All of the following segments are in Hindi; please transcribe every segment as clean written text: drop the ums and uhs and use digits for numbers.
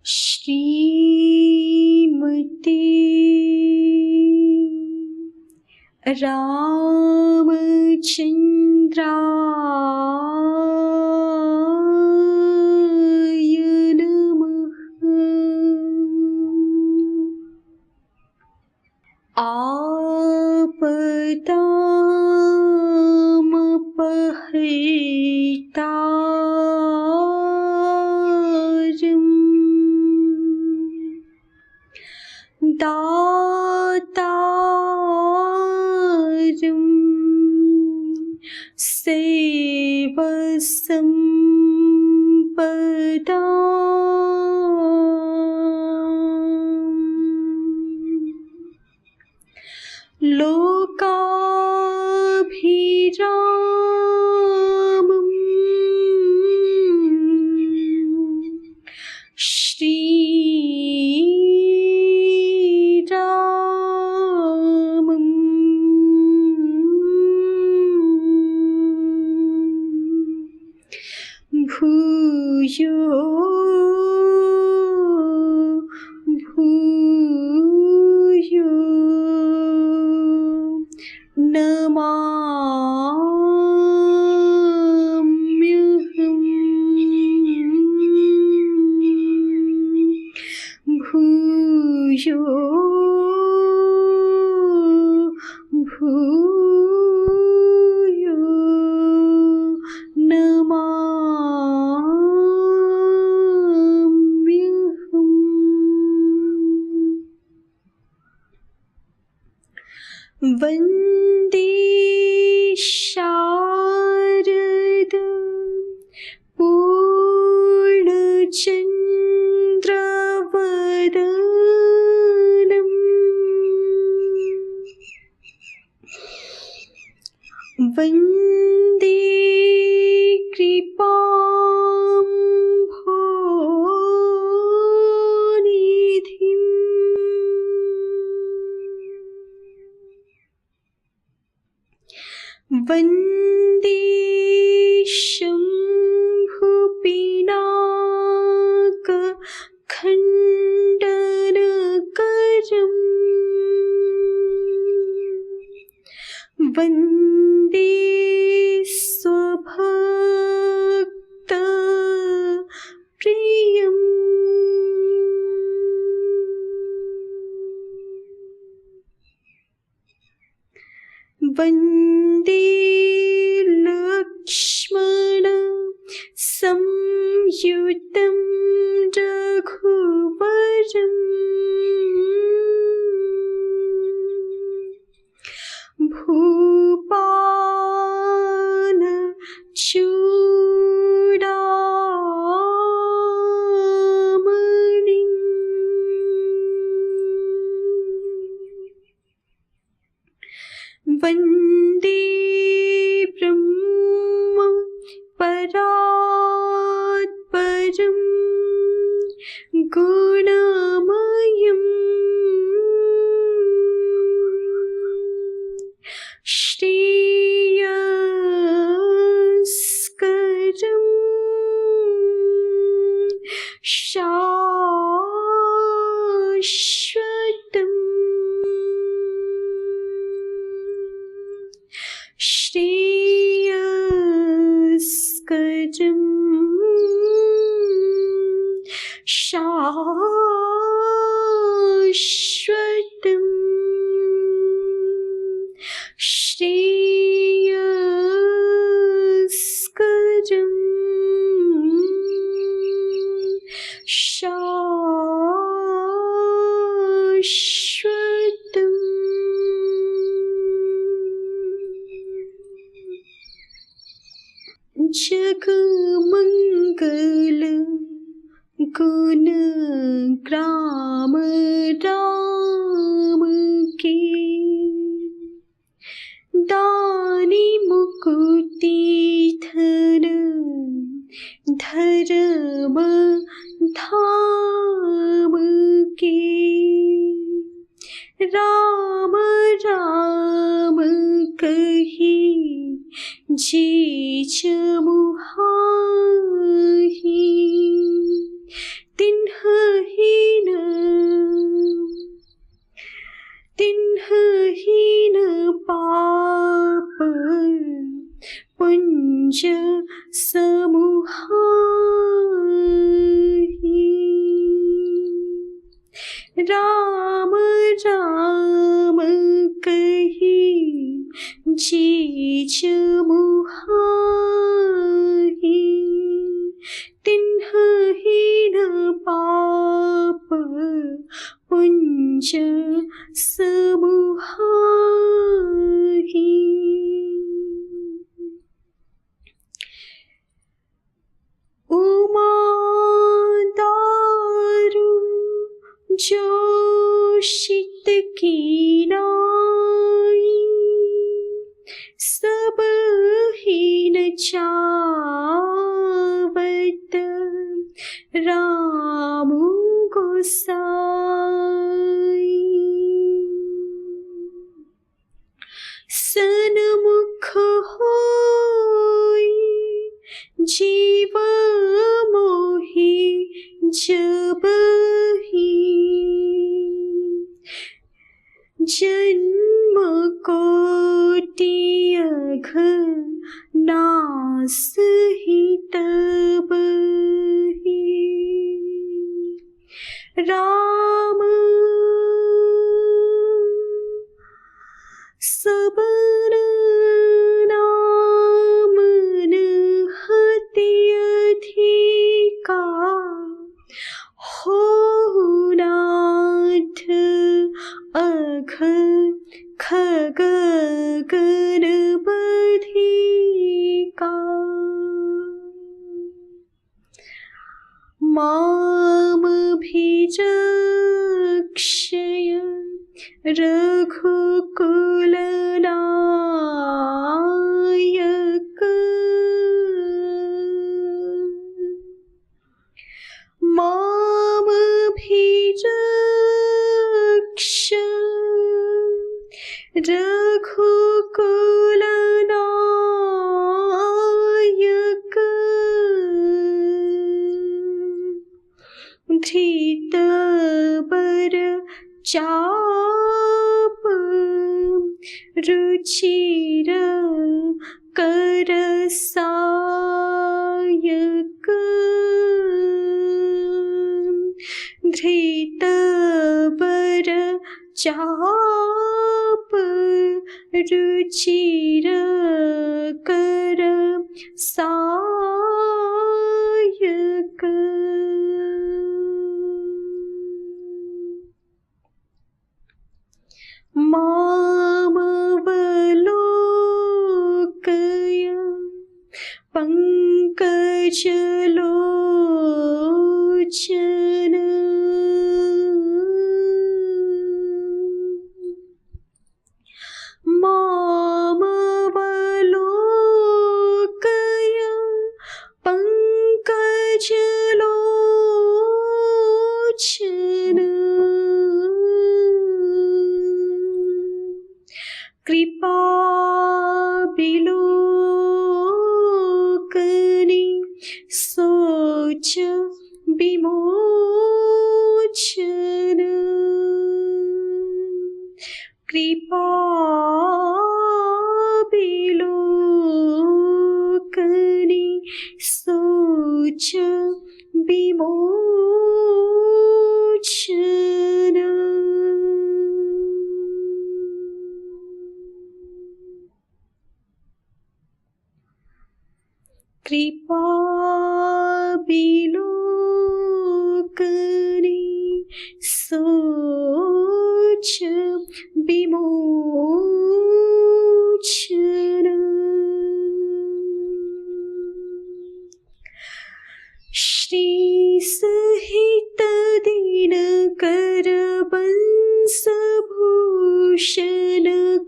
श्रीमती रामचंद्राय नमः। आपदामपहर्तारं दातारं सर्वसम्पदाम् लोकाभिरामम् श्रीरामम् भूयो भूयो नमाम्यहम्। भूयो भूयो नमाम्यहम्। वन्दे शारद पूर्णचन्द्रवदनम् वन्दे कृपाम्भोनिधिम् वन्दे शम्भुपिनाकखण्डनकरम् वन्दे स्वभक्तप्रियम् वन्दे लक्ष्मण संयुतं रघुवरम् भूपाल चूडामणिम् वन्दे ब्रह्म परात्परं गुणमयम् श्रेयस्करं शाश्वतम् श्रेयस्करं शाश्वतम् श्रेयस्करं शाश्वतम्। जगमंगल गुण ग्राम राम के दानी मुकुति धन धर्म धाम के राम राम कही जी जमुहाही तिन्ह पुंज समुहाहि राम राम कही जीज मुहाहि तिन्हि न पाप पुंज समुहाहि। उमा दारु जोशित की नाई सब हीन चावत राम गोसाई सन्मुख होई जीव मोहि जब ही जन्म कोटि अघ नास ही तब ही राम सबन नाम हति अधिका हो नाथ अघ खग गण बधिका माम भिजक्षय रघुकुल नायक माम भिजक्ष रघुकुल नायक धृत बर चाप रुचिर कर सायक धृत बर चाप रुचिर कर सायक मामवलोकय पंकजलोचन मामवलोकय पंकजलोचन कृपा बिलोकनी सोच विमोचन कृपा बिलोकनी सोच विमोचन कृपा बिलोकनी सोच विमोचन श्री सहित दिनकर बंसभूषण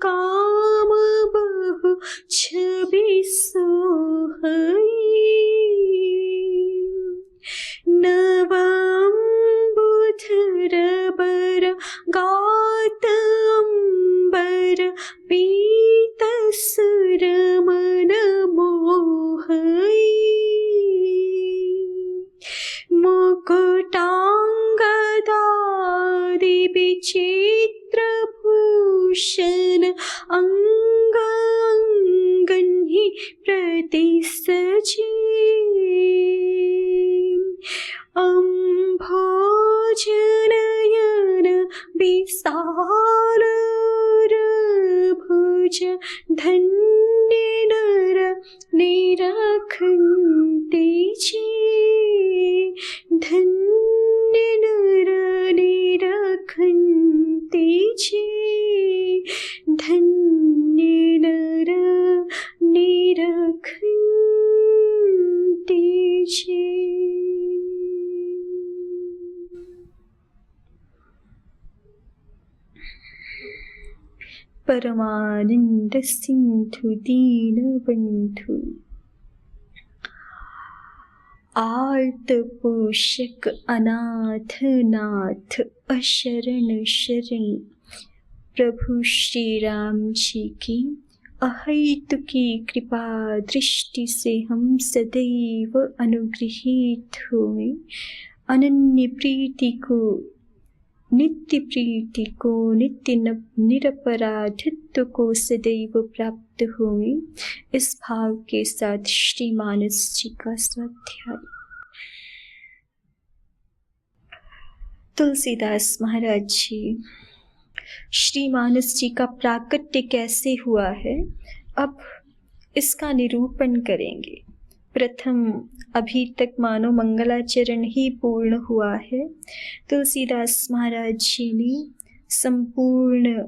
काम बहु छवि सोहई नवंबुधर बर गात अंबर पीत सुर मन मोहई मुकुटांगदादि विचित्र भूषण अंग अंगन्हि प्रति सजे अम्भोजनयन विशाल भुज धन्य नर निरखन्ति चे धन्य नर निरखन्ति चे धन्य नर निरखन्ति चे। परमानंद सिंधु दीन बंधु आर्त पोषक अनाथ नाथ अशरण शरण प्रभु श्री राम जी की अहेतुकी कृपा दृष्टि से हम सदैव अनुग्रहित हुए। अनन्य प्रीति को नित्य प्रीति को नित्य निरपराधित्व को सदैव प्राप्त हुए। इस भाव के साथ श्री मानस जी का स्वाध्याय। तुलसीदास महाराज जी श्री मानस जी का प्राकट्य कैसे हुआ है, अब इसका निरूपण करेंगे। प्रथम अभी तक मानो मंगलाचरण ही पूर्ण हुआ है। तुलसीदास महाराज जी ने संपूर्ण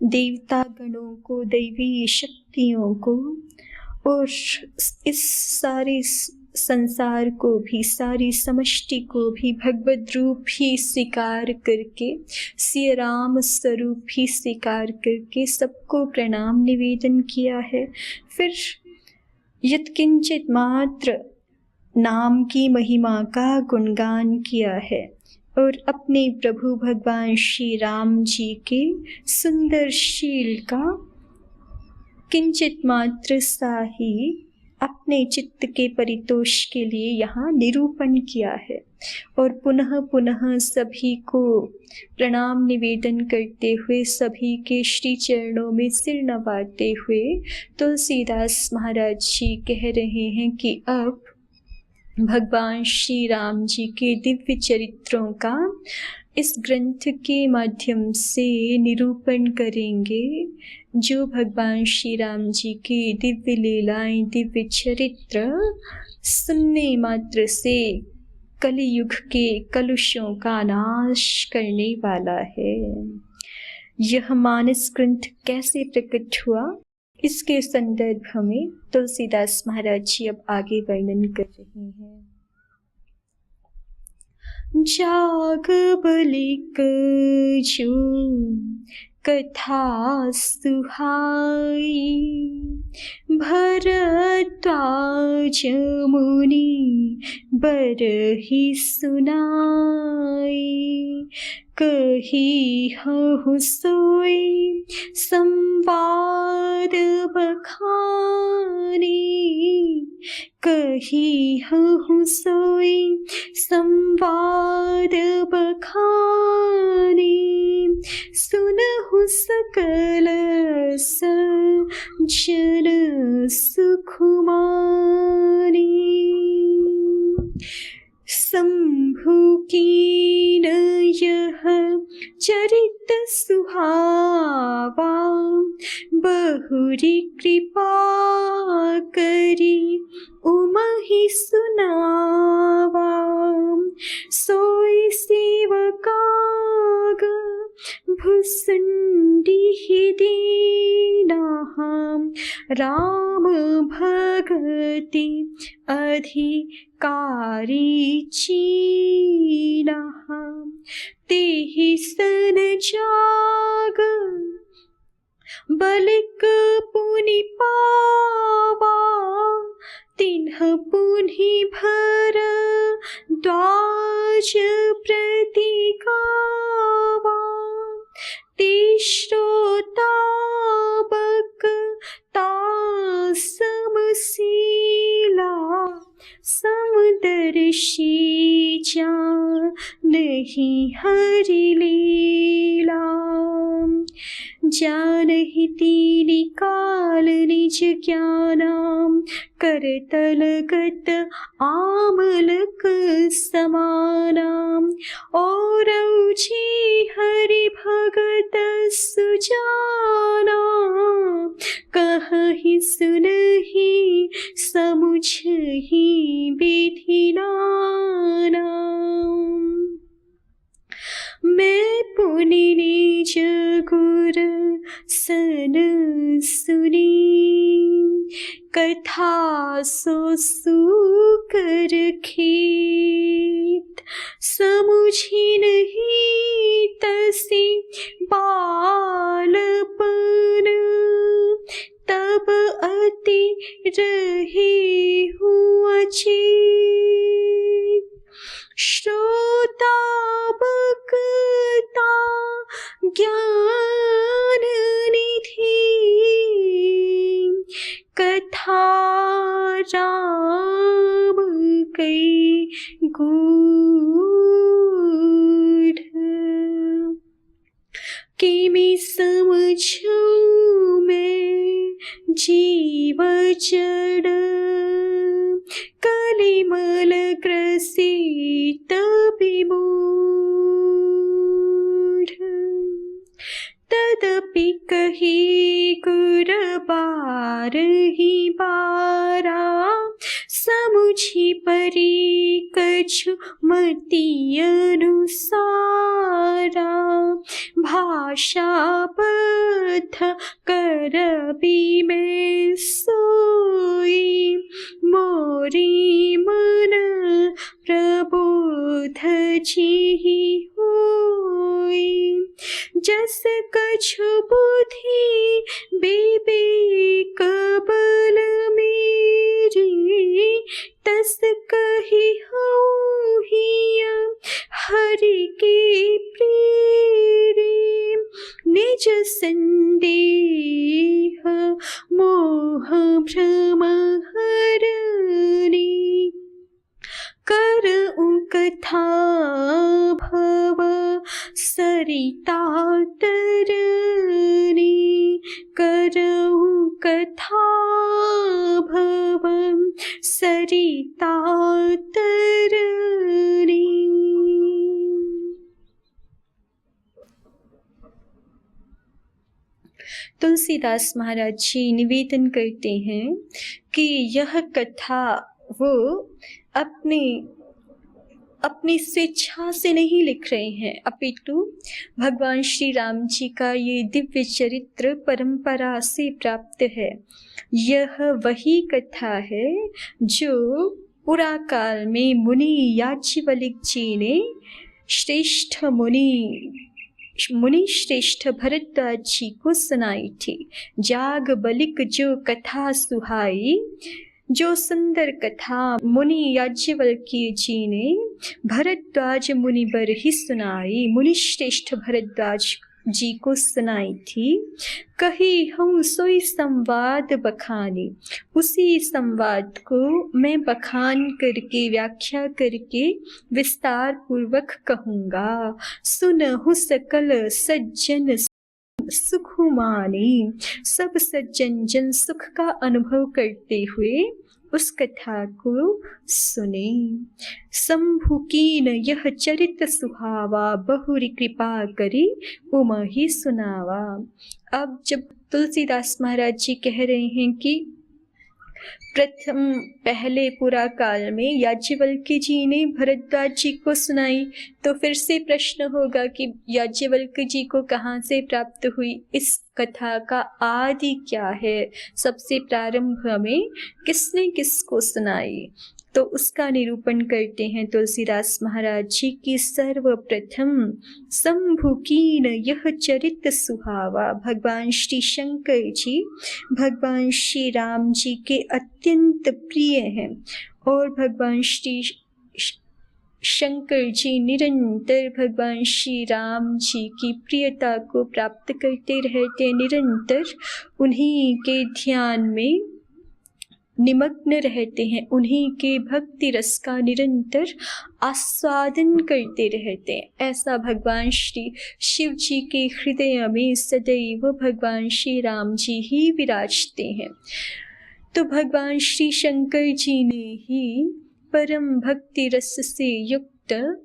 देवता गणों को, दैवी शक्तियों को और इस सारे संसार को भी, सारी समष्टि को भी भगवद रूप ही स्वीकार करके, सिय राम स्वरूप ही स्वीकार करके सबको प्रणाम निवेदन किया है। फिर यत्किंचित मात्र नाम की महिमा का गुणगान किया है और अपने प्रभु भगवान श्री राम जी के सुंदर शील का किंचित मात्र सा ही अपने चित्त के परितोष के लिए यहाँ निरूपण किया है। और पुनः पुनः सभी को प्रणाम निवेदन करते हुए, सभी के श्री चरणों में सिर नवाते हुए तुलसीदास महाराज जी कह रहे हैं कि अब भगवान श्री राम जी के दिव्य चरित्रों का इस ग्रंथ के माध्यम से निरूपण करेंगे। जो भगवान श्री राम जी के दिव्य लीलाएं, दिव्य चरित्र सुनने मात्र से कलियुग के कलुषों का नाश करने वाला है। यह मानस ग्रंथ कैसे प्रकट हुआ, इसके संदर्भ में तुलसीदास महाराज जी अब आगे वर्णन कर रहे हैं। जाग बलिक जो कथा सुहाई, भरद्वाज मुनि बरहि सुनाई। कही हहु सोई संवाद बखानी, कही हहु सोई संवाद बखानी। सुनहु सकल सज्जन सुखमानी। शंभु कीन यह चरित सुहावा, बहुरी कृपा करी उमहि सुनावा। सोई सेवकाग भुसुंडी दीना, राम भगति अधिकारी चीना। तेहि सन जाग बलिक पुनि पावा, तिन्ह पुनि भरद्वाज प्रति गावा। ते श्रोताबक ता समशीला, समदर्शी जान नहीं हरि लीला। जानहि तीनि काल निज ज्ञानाम, करतलगत आमलक समानाम। औरौ जी हरि भगत सुजाना, कहहि सुनहि समुझहि विधि नाना। मैं पुनि निज गुर सन सुनी, कथा सो सुकर खेत। समुझी नहीं तसी बालपन, तब अति रहे हूँ अचेत। श्रोता बक्ता ज्ञान निधि, कथा राम कई गूढ़। किमि समझूं मैं जीव जड़, कलिमल ग्रसित विमूढ़। तदपि कही गुर बारहि बारा, समुझी परि कछु मति अनुसारा। भाषा बद्ध करबी मैं सोई, मोरी मन प्रबोध जिहि होई। जस कछु बुद्धि विवेक बल मेरी, तस कहि हूँ हिया हरि के प्रेरी। निज संदेह मोह भ्रम हरनी, करऊँ कथा भव सरिता तरनी। करऊँ कथा भव सरिता तरनी। तुलसीदास महाराज जी निवेदन करते हैं कि यह कथा वो अपनी स्वेच्छा से नहीं लिख रहे हैं, अपितु भगवान श्री राम जी का ये दिव्य चरित्र परंपरा से प्राप्त है। यह वही कथा है जो पुराकाल में मुनि याज्ञवल्क्य जी ने श्रेष्ठ मुनि श्रेष्ठ भरद्वाज जी को सुनाई थी। जाग बलिक जो कथा सुहाई, जो सुंदर कथा मुनि याज्ञवल्क्य जी ने भरद्वाज मुनि बर ही सुनाई, मुनि श्रेष्ठ भरद्वाज जी को सुनाई थी। कही हूँ सोई संवाद बखानी, उसी संवाद को मैं बखान करके व्याख्या करके विस्तार पूर्वक कहूँगा। सुनहु सकल सज्जन सुख माने, सब सज्जन जन सुख का अनुभव करते हुए उस कथा को सुने। शंभु कीन यह चरित सुहावा, बहुरी कृपा करी उमा ही सुनावा। अब जब तुलसीदास महाराज जी कह रहे हैं कि पहले पुरा काल में याज्ञवल्क्य जी ने भरद्वाज जी को सुनाई, तो फिर से प्रश्न होगा कि याज्ञवल्क्य जी को कहाँ से प्राप्त हुई, इस कथा का आदि क्या है, सबसे प्रारंभ में किसने किसको सुनाई। तो उसका निरूपण करते हैं तुलसीदास महाराज जी की सर्वप्रथम शंभु कीन यह चरित सुहावा। भगवान श्री शंकर जी भगवान श्री राम जी के अत्यंत प्रिय हैं और भगवान श्री शंकर जी निरंतर भगवान श्री राम जी की प्रियता को प्राप्त करते रहते, निरंतर उन्हीं के ध्यान में निमग्न रहते हैं, उन्हीं के भक्ति रस का निरंतर आस्वादन करते रहते हैं। ऐसा भगवान श्री शिव जी के हृदय में सदैव भगवान श्री राम जी ही विराजते हैं। तो भगवान श्री शंकर जी ने ही परम भक्ति रस से युक्त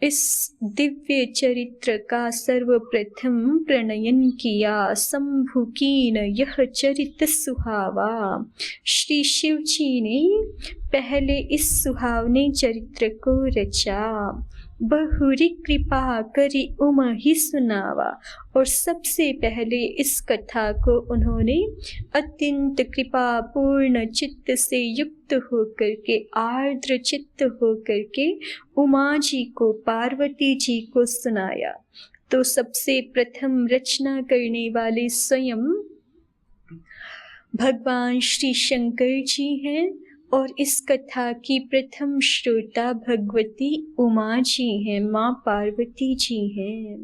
इस दिव्य चरित्र का सर्वप्रथम प्रणयन किया। शंभु कीन यह चरित सुहावा। श्री शिव जी ने पहले इस सुहावने चरित्र को रचा। बहुरी कृपा करी उम ही सुनावा। और सबसे पहले इस कथा को उन्होंने अत्यंत कृपा पूर्ण चित्त से युक्त होकर के, आर्द्र चित्त होकर के उमा जी को, पार्वती जी को सुनाया। तो सबसे प्रथम रचना करने वाले स्वयं भगवान श्री शंकर जी हैं और इस कथा की प्रथम श्रोता भगवती उमा जी हैं, माँ पार्वती जी हैं।